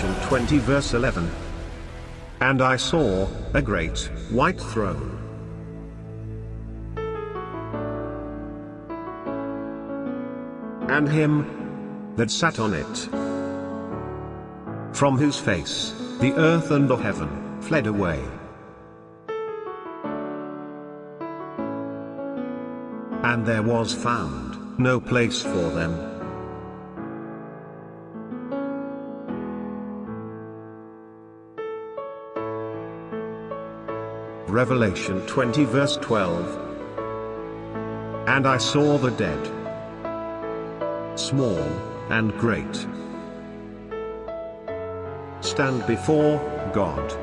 Revelation 20 verse 11. And I saw a great white throne, and him that sat on it, from whose face the earth and the heaven fled away, and there was found no place for them. Revelation 20 verse 12. And I saw the dead, small and great, stand before God.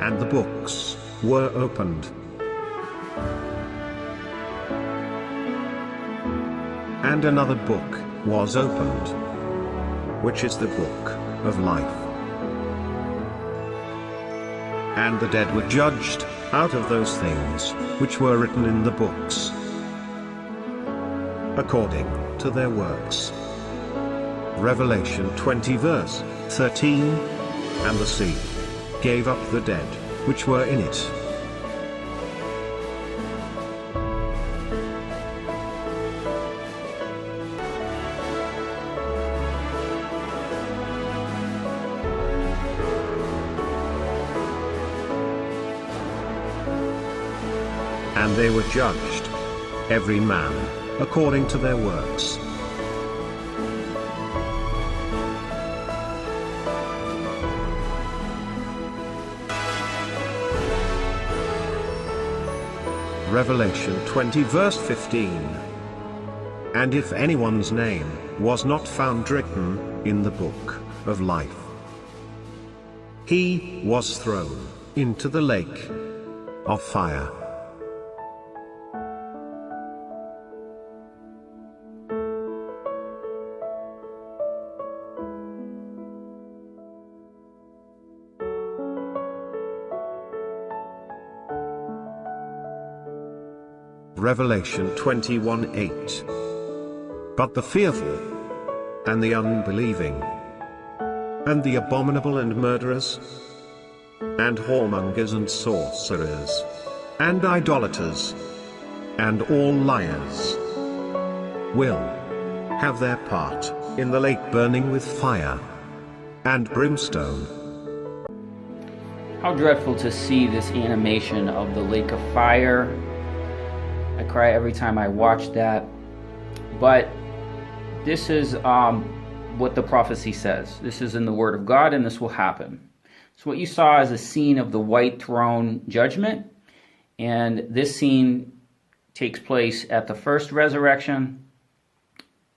And the books were opened. And another book was opened, which is the book of life. And the dead were judged out of those things which were written in the books, according to their works. Revelation 20 verse 13. And the sea gave up the dead which were in it, and they were judged, every man according to their works. Revelation 20 verse 15. And if anyone's name was not found written in the book of life, he was thrown into the lake of fire. Revelation 21:8. But the fearful, and the unbelieving, and the abominable and murderers, and whoremongers and sorcerers, and idolaters, and all liars, will have their part in the lake burning with fire and brimstone. How dreadful to see this animation of the lake of fire. I cry every time I watch that. But this is what the prophecy says. This is in the Word of God, and this will happen. So what you saw is a scene of the white throne judgment. And this scene takes place at the first resurrection.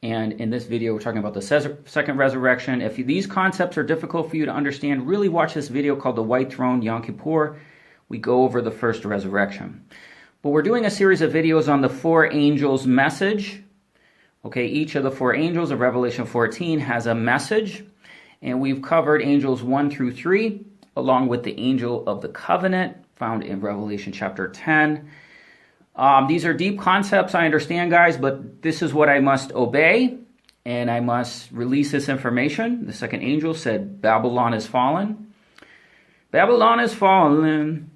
And in this video, we're talking about the second resurrection. If these concepts are difficult for you to understand, really watch this video called The White Throne, Yom Kippur. We go over the first resurrection. But we're doing a series of videos on the four angels' message. Okay, each of the four angels of Revelation 14 has a message. And we've covered angels 1 through 3, along with the angel of the covenant, found in Revelation chapter 10. These are deep concepts, I understand, guys, but this is what I must obey, and I must release this information. The second angel said, Babylon is fallen. Babylon is fallen.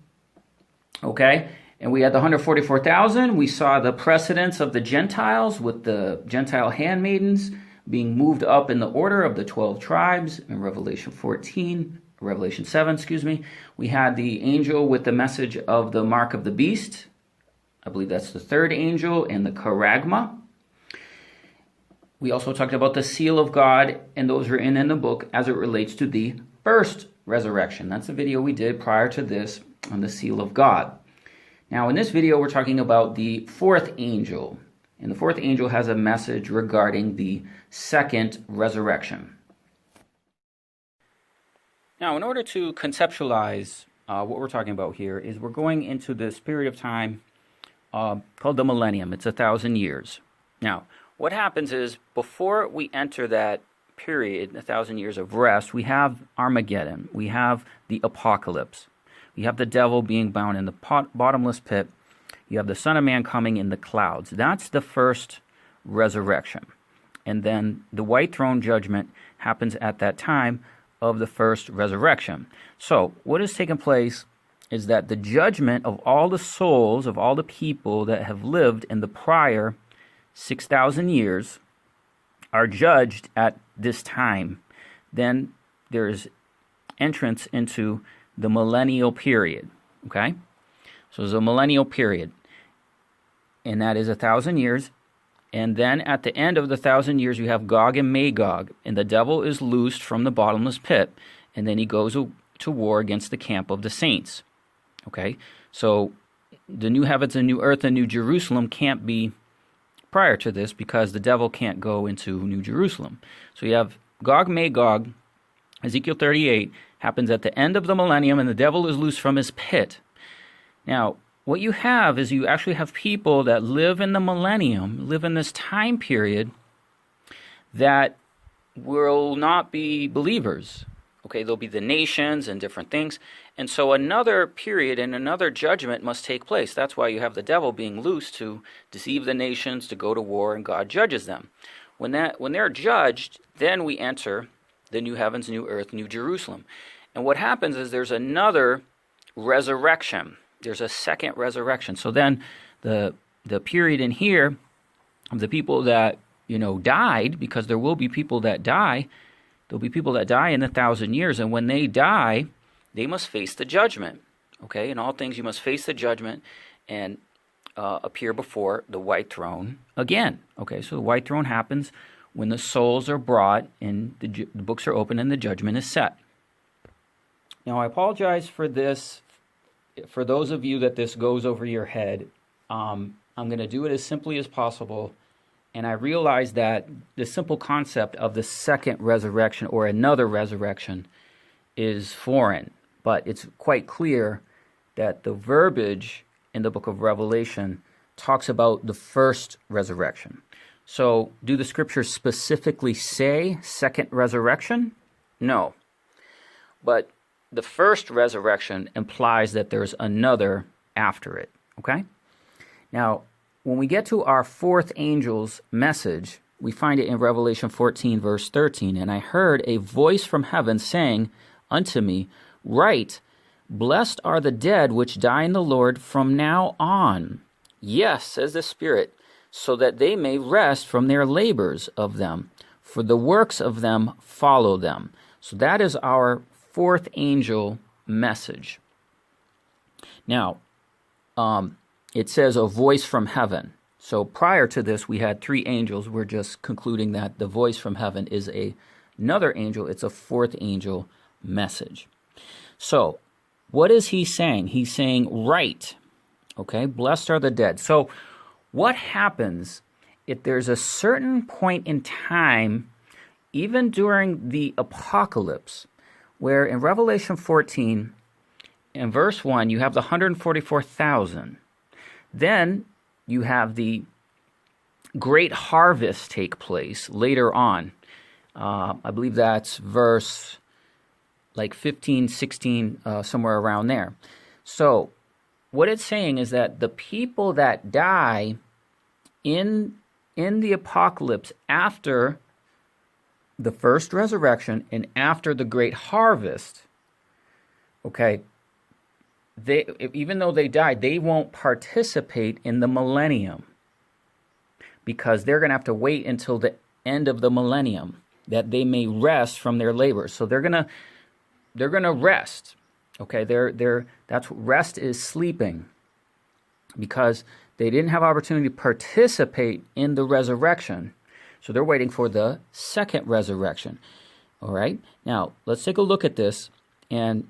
Okay, and we had the 144,000. We saw the precedence of the Gentiles with the Gentile handmaidens being moved up in the order of the 12 tribes in Revelation 7, excuse me. We had the angel with the message of the mark of the beast. I believe that's the third angel, and the charagma. We also talked about the seal of God, and those are in the book as it relates to the first resurrection. That's the video we did prior to this on the seal of God. Now, in this video, we're talking about the fourth angel. And the fourth angel has a message regarding the second resurrection. Now, in order to conceptualize what we're talking about here, is we're going into this period of time called the millennium. It's 1,000 years. Now, what happens is, before we enter that period, 1,000 years of rest, we have Armageddon. We have the apocalypse. You have the devil being bound in the bottomless pit. You have the Son of Man coming in the clouds. That's the first resurrection. And then the white throne judgment happens at that time of the first resurrection. So what has taken place is that the judgment of all the souls of all the people that have lived in the prior 6,000 years are judged at this time. Then there's entrance into the millennial period. Okay? So there's a millennial period, and that is 1,000 years. And then at the end of the 1,000 years, you have Gog and Magog, and the devil is loosed from the bottomless pit, and then he goes to war against the camp of the saints. Okay? So the new heavens and new earth and new Jerusalem can't be prior to this because the devil can't go into New Jerusalem. So you have Gog, Magog, Ezekiel 38, happens at the end of the millennium, and the devil is loosed from his pit. Now, what you have is you actually have people that live in the millennium, live in this time period, that will not be believers. Okay, there'll be the nations and different things. And so another period and another judgment must take place. That's why you have the devil being loose to deceive the nations, to go to war, and God judges them. When they're judged, then we enter the new heavens, new earth, new Jerusalem. And what happens is there's another resurrection. There's a second resurrection. So then the period in here of the people that, died, because there will be people that die. There'll be people that die in 1,000 years, and when they die, they must face the judgment. Okay, in all things you must face the judgment and appear before the white throne again. Okay, so the white throne happens when the souls are brought and the books are open and the judgment is set. Now, I apologize for this. For those of you that this goes over your head, I'm going to do it as simply as possible. And I realize that the simple concept of the second resurrection or another resurrection is foreign. But it's quite clear that the verbiage in the book of Revelation talks about the first resurrection. So do the scriptures specifically say second resurrection? No. But the first resurrection implies that there's another after it. Okay? Now, when we get to our fourth angel's message, we find it in Revelation 14, verse 13. And I heard a voice from heaven saying unto me, Write, blessed are the dead which die in the Lord from now on. Yes, says the Spirit, so that they may rest from their labors of them, for the works of them follow them. So that is our fourth angel message. Now, it says a voice from heaven. So prior to this, we had three angels. We're just concluding that the voice from heaven is another angel. It's a fourth angel message. So what is he saying? He's saying, write. Okay, blessed are the dead. So what happens if there's a certain point in time, even during the apocalypse, where in Revelation 14, in verse 1, you have the 144,000. Then you have the great harvest take place later on. I believe that's verse 15, 16, somewhere around there. So what it's saying is that the people that die in the apocalypse after the first resurrection and after the great harvest, okay, even though they died, they won't participate in the millennium because they're going to have to wait until the end of the millennium that they may rest from their labors. So they're going to rest. Okay, that's rest is sleeping because they didn't have opportunity to participate in the resurrection. So they're waiting for the second resurrection. All right, now let's take a look at this. And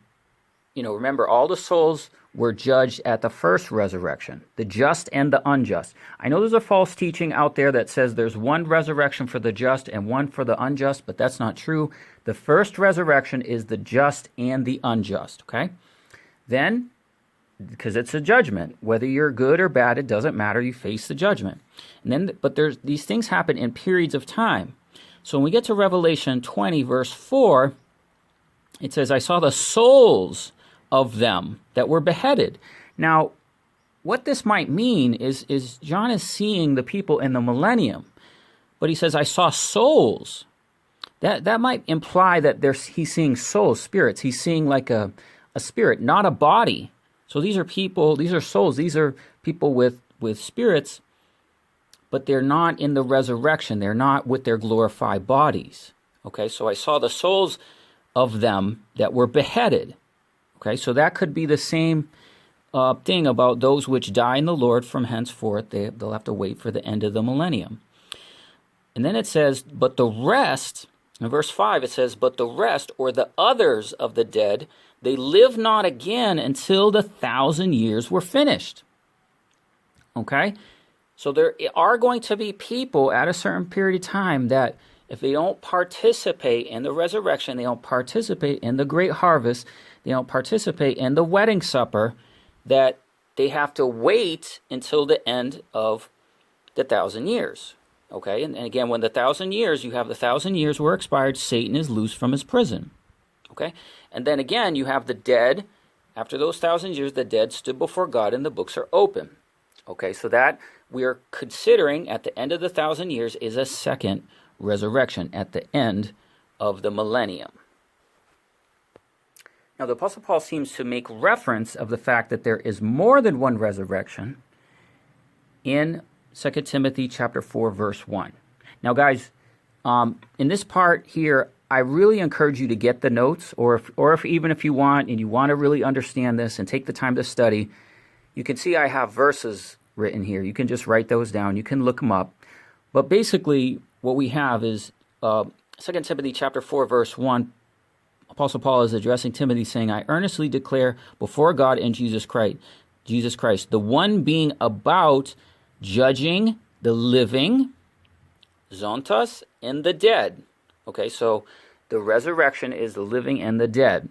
remember, all the souls were judged at the first resurrection, the just and the unjust. I know there's a false teaching out there that says there's one resurrection for the just and one for the unjust, but that's not true. The first resurrection is the just and the unjust, okay? Then, because it's a judgment, whether you're good or bad, it doesn't matter, you face the judgment. And then, but these things happen in periods of time. So when we get to Revelation 20, verse 4, it says, I saw the souls of them that were beheaded. Now, what this might mean is John is seeing the people in the millennium. But he says, I saw souls. That might imply that he's seeing souls, spirits. He's seeing like a spirit, not a body. So these are people, these are souls, these are people with spirits, but they're not in the resurrection. They're not with their glorified bodies. Okay, so I saw the souls of them that were beheaded. Okay, so that could be the same thing about those which die in the Lord from henceforth. They'll have to wait for the end of the millennium. And then it says, but the rest, in verse 5 it says, but the rest, or the others of the dead, they live not again until the 1,000 years were finished. Okay? So there are going to be people at a certain period of time that if they don't participate in the resurrection, they don't participate in the great harvest, they don't participate in the wedding supper, that they have to wait until the end of the 1,000 years. Okay, and again, when the 1,000 years, you have the 1,000 years were expired, Satan is loose from his prison. Okay, and then again, you have the dead. After those 1,000 years, the dead stood before God and the books are open. Okay, so that we are considering at the end of the 1,000 years is a second resurrection at the end of the millennium. Now, the Apostle Paul seems to make reference of the fact that there is more than one resurrection in 2 Timothy chapter 4, verse 1. Now, guys, in this part here, I really encourage you to get the notes, or if even if you want, and you want to really understand this and take the time to study, you can see I have verses written here. You can just write those down. You can look them up. But basically, what we have is 2 Timothy chapter 4, verse 1. Apostle Paul is addressing Timothy, saying, I earnestly declare before God and Jesus Christ, the one being about judging the living, zontas, and the dead. Okay, so the resurrection is the living and the dead.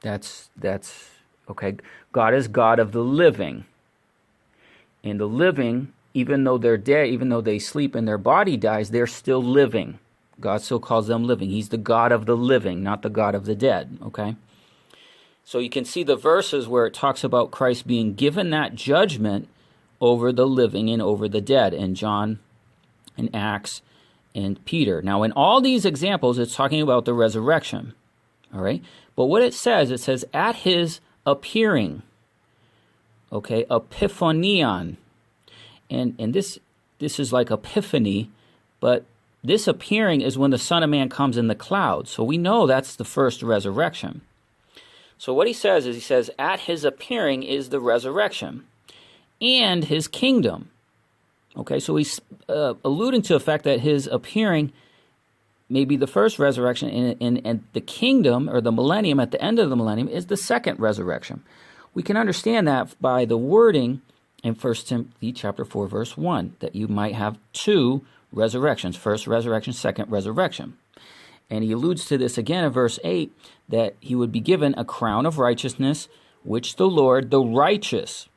That's okay. God is God of the living. And the living, even though they're dead, even though they sleep and their body dies, they're still living. God still calls them living. He's the God of the living, not the God of the dead. Okay? So you can see the verses where it talks about Christ being given that judgment over the living and over the dead in John and Acts and Peter. Now, in all these examples, it's talking about the resurrection. All right? But what it says at his appearing. Okay? Epiphanion. And this is like epiphany, but this appearing is when the Son of Man comes in the clouds. So we know that's the first resurrection. So what he says is, at his appearing is the resurrection and his kingdom. Okay, so he's alluding to the fact that his appearing may be the first resurrection, and the kingdom, or the millennium, at the end of the millennium, is the second resurrection. We can understand that by the wording in 1 Timothy chapter 4, verse 1, that you might have two resurrections, first resurrection, second resurrection. And he alludes to this again in verse 8, that he would be given a crown of righteousness, which the Lord, the righteous,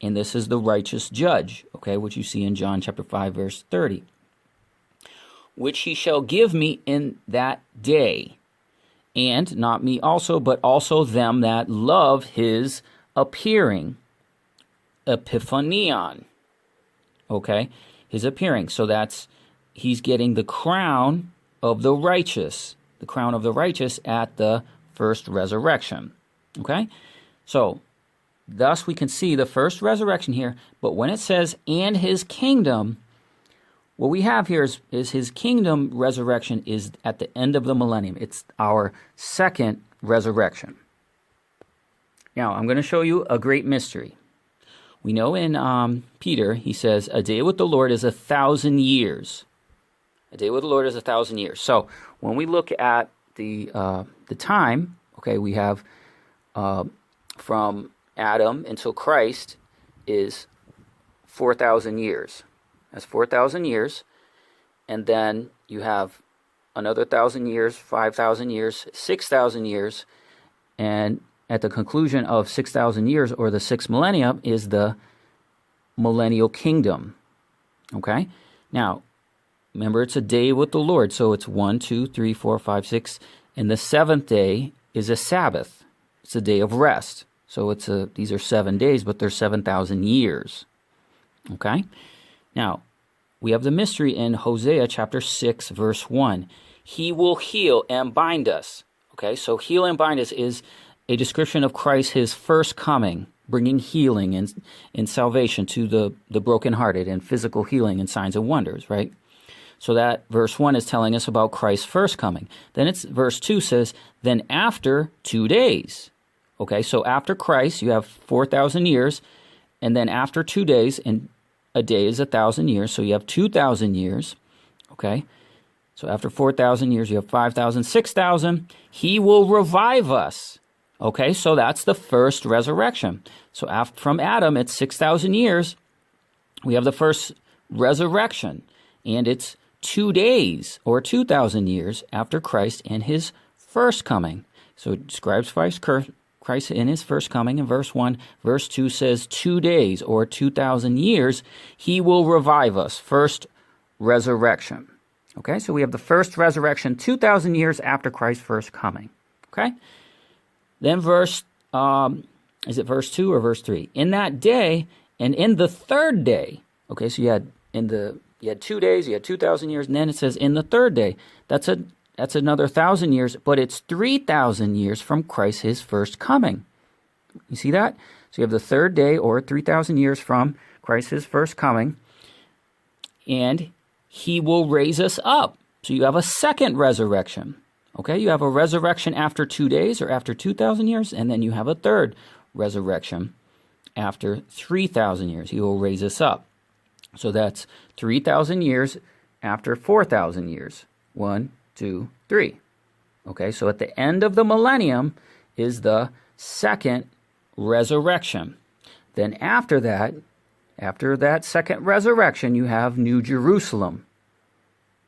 and this is the righteous judge, okay, which you see in John chapter 5, verse 30, which he shall give me in that day, and not me also, but also them that love his appearing, epiphanion, okay, his appearing. So he's getting the crown of the righteous at the first resurrection. Okay? So, thus we can see the first resurrection here, but when it says, and his kingdom, what we have here is his kingdom resurrection is at the end of the millennium. It's our second resurrection. Now, I'm going to show you a great mystery. We know in Peter, he says, a day with the Lord is 1,000 years. A day with the Lord is 1,000 years. So when we look at the time, okay, we have from Adam until Christ is 4,000 years. That's 4,000 years. And then you have another 1,000 years, 5,000 years, 6,000 years, and at the conclusion of 6,000 years, or the sixth millennium, is the millennial kingdom. Okay? Now, remember, it's a day with the Lord. So it's 1, 2, 3, 4, 5, 6. And the seventh day is a Sabbath. It's a day of rest. So these are 7 days, but they're 7,000 years. Okay? Now, we have the mystery in Hosea chapter 6, verse 1. He will heal and bind us. Okay, so heal and bind us is a description of Christ, his first coming, bringing healing and salvation to the brokenhearted, and physical healing and signs and wonders, right? So that verse 1 is telling us about Christ's first coming. Then it's verse 2 says, then after 2 days. Okay, so after Christ, you have 4,000 years, and then after 2 days, and a day is 1,000 years, so you have 2,000 years, okay? So after 4,000 years, you have 5,000, 6,000. He will revive us. Okay, so that's the first resurrection. So from Adam, it's 6,000 years. We have the first resurrection, and it's 2 days or 2,000 years after Christ and his first coming. So it describes Christ in his first coming in verse 1. Verse 2 says 2 days or 2,000 years, he will revive us. First resurrection. Okay, so we have the first resurrection 2,000 years after Christ's first coming. Okay, then is it verse 2 or verse 3? In that day and in the third day. Okay, so you had 2 days, you had 2,000 years, and then it says in the third day. That's another 1,000 years, but it's 3,000 years from Christ, his first coming. You see that? So you have the third day or 3,000 years from Christ, his first coming, and he will raise us up. So you have a second resurrection. Okay, you have a resurrection after 2 days or after 2,000 years, and then you have a third resurrection after 3,000 years. He will raise us up. So that's 3,000 years after 4,000 years. 1, 2, 3. Okay, so at the end of the millennium is the second resurrection. Then after that second resurrection, you have New Jerusalem.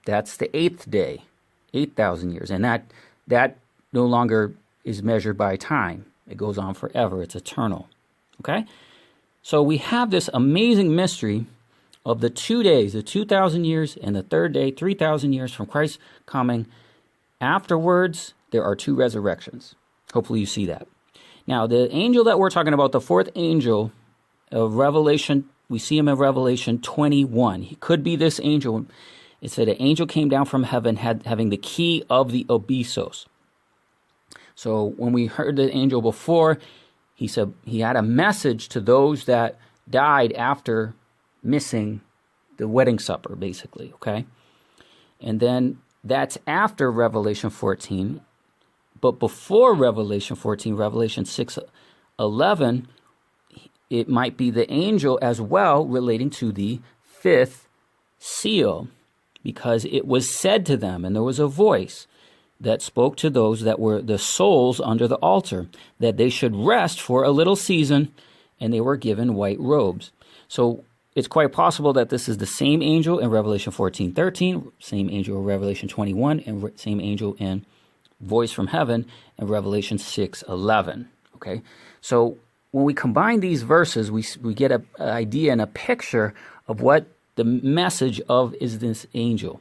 That's the 8th day, 8,000 years. And that no longer is measured by time. It goes on forever. It's eternal. Okay? So we have this amazing mystery of the 2 days, the 2,000 years, and the third day, 3,000 years from Christ's coming. Afterwards, there are 2 resurrections. Hopefully you see that. Now, the angel that we're talking about, the fourth angel of Revelation, we see him in Revelation 21. He could be this angel. It said an angel came down from heaven having the key of the abyssos. So when we heard the angel before, he said he had a message to those that died after missing the wedding supper, basically, okay? And then that's after Revelation 14. But before Revelation 14, Revelation 6:11, it might be the angel as well relating to the 5th seal, because it was said to them, and there was a voice that spoke to those that were the souls under the altar, that they should rest for a little season, and they were given white robes. So it's quite possible that this is the same angel in Revelation 14:13, same angel in Revelation 21, and same angel in voice from heaven in Revelation 6:11. Okay, so when we combine these verses, we get an idea and a picture of what the message of is this angel.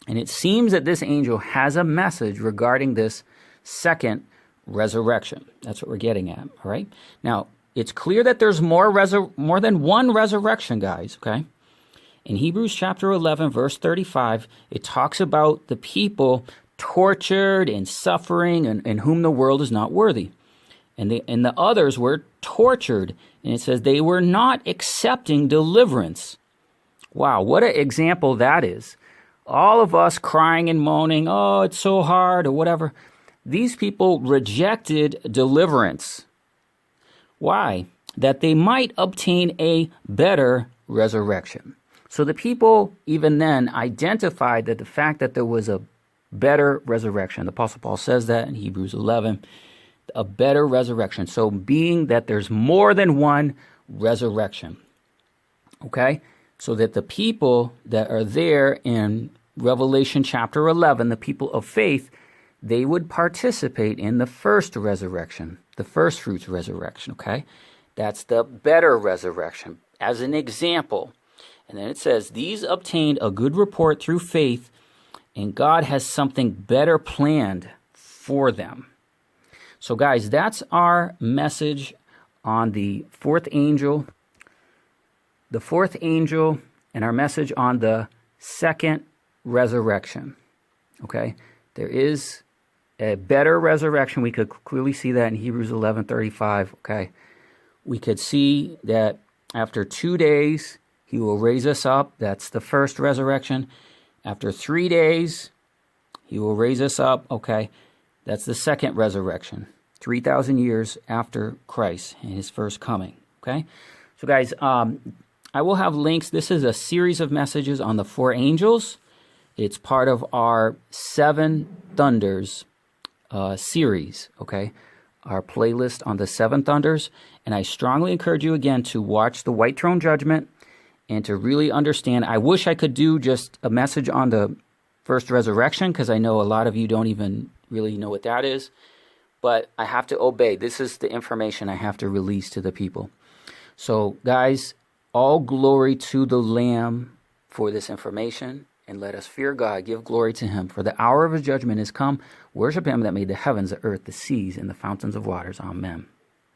And it seems that this angel has a message regarding this second resurrection. That's what we're getting at, all right? Now, it's clear that there's more than one resurrection, guys, okay? In Hebrews chapter 11, verse 35, it talks about the people tortured and suffering and whom the world is not worthy. And the others were tortured, and it says they were not accepting deliverance. Wow, what an example that is. All of us crying and moaning, oh, it's so hard, or whatever. These people rejected deliverance. Why? That they might obtain a better resurrection. So the people even then identified that the fact that there was a better resurrection. The Apostle Paul says that in Hebrews 11, a better resurrection. So being that there's more than one resurrection. Okay? So that the people that are there in Revelation chapter 11, the people of faith, they would participate in the first resurrection, the first fruits resurrection, okay? That's the better resurrection, as an example. And then it says, these obtained a good report through faith, and God has something better planned for them. So guys, that's our message on the fourth angel. The fourth angel and our message on the second resurrection. Okay? There is a better resurrection. We could clearly see that in Hebrews 11:35. Okay? We could see that after 2 days, he will raise us up. That's the first resurrection. After 3 days, he will raise us up. Okay? That's the second resurrection. 3,000 years after Christ and his first coming. Okay? So guys, I will have links. This is a series of messages on the 4 angels. It's part of our 7 Thunders series, okay? Our playlist on the 7 Thunders. And I strongly encourage you again to watch the White Throne Judgment and to really understand. I wish I could do just a message on the first resurrection, because I know a lot of you don't even really know what that is. But I have to obey. This is the information I have to release to the people. So, guys, all glory to the Lamb for this information, and let us fear God, give glory to him, for the hour of his judgment is come. Worship him that made the heavens, the earth, the seas, and the fountains of waters. Amen.